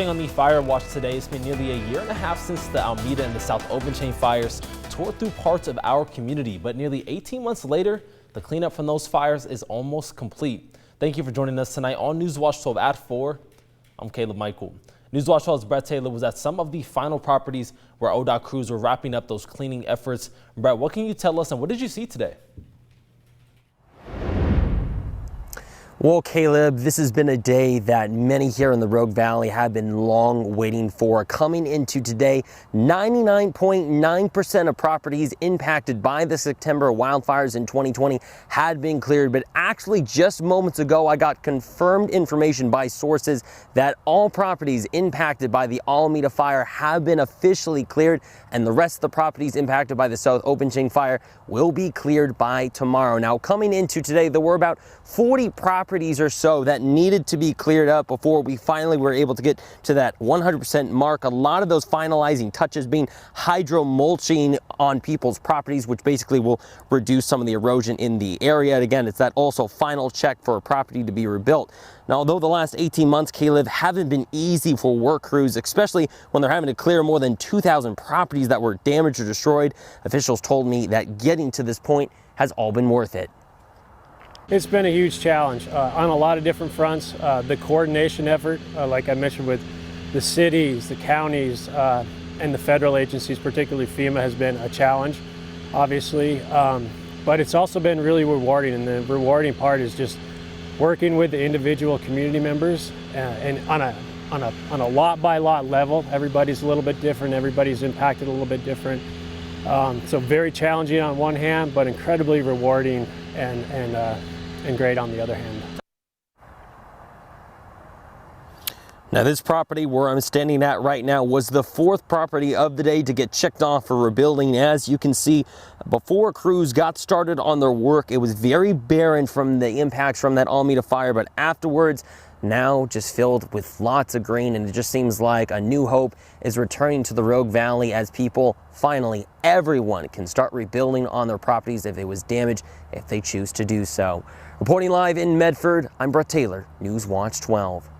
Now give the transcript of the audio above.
On the fire watch today, it's been nearly a year and a half since the Almeda and the South Open Chain fires tore through parts of our community. But nearly 18 months later, the cleanup from those fires is almost complete. Thank you for joining us tonight on Newswatch 12 at 4. I'm Caleb Michael. Newswatch 12's Brett Taylor was at some of the final properties where ODOT crews were wrapping up those cleaning efforts. Brett, what can you tell us and what did you see today? Well, Caleb, this has been a day that many here in the Rogue Valley have been long waiting for. Coming into today, 99.9% of properties impacted by the September wildfires in 2020 had been cleared. But actually, just moments ago, I got confirmed information by sources that all properties impacted by the Almeda Fire have been officially cleared, and the rest of the properties impacted by the South Open Chain Fire will be cleared by tomorrow. Now, coming into today, there were about 40 properties or so that needed to be cleared up before we finally were able to get to that 100% mark. A lot of those finalizing touches being hydro mulching on people's properties, which basically will reduce some of the erosion in the area. And again, it's that also final check for a property to be rebuilt. Now, although the last 18 months, Caleb, haven't been easy for work crews, especially when they're having to clear more than 2,000 properties that were damaged or destroyed, officials told me that getting to this point has all been worth it. It's been a huge challenge on a lot of different fronts. The coordination effort, like I mentioned, with the cities, the counties, and the federal agencies, particularly FEMA, has been a challenge, obviously. But it's also been really rewarding, and the rewarding part is just working with the individual community members and on a lot by lot level. Everybody's a little bit different. Everybody's impacted a little bit different. So very challenging on one hand, but incredibly rewarding and great on the other hand. Now, this property where I'm standing at right now was the fourth property of the day to get checked off for rebuilding. As you can see, before crews got started on their work, it was very barren from the impacts from that Almeda fire, but afterwards, now just filled with lots of green, and it just seems like a new hope is returning to the Rogue Valley as people finally, everyone can start rebuilding on their properties if it was damaged, if they choose to do so. Reporting live in Medford, I'm Brett Taylor, Newswatch 12.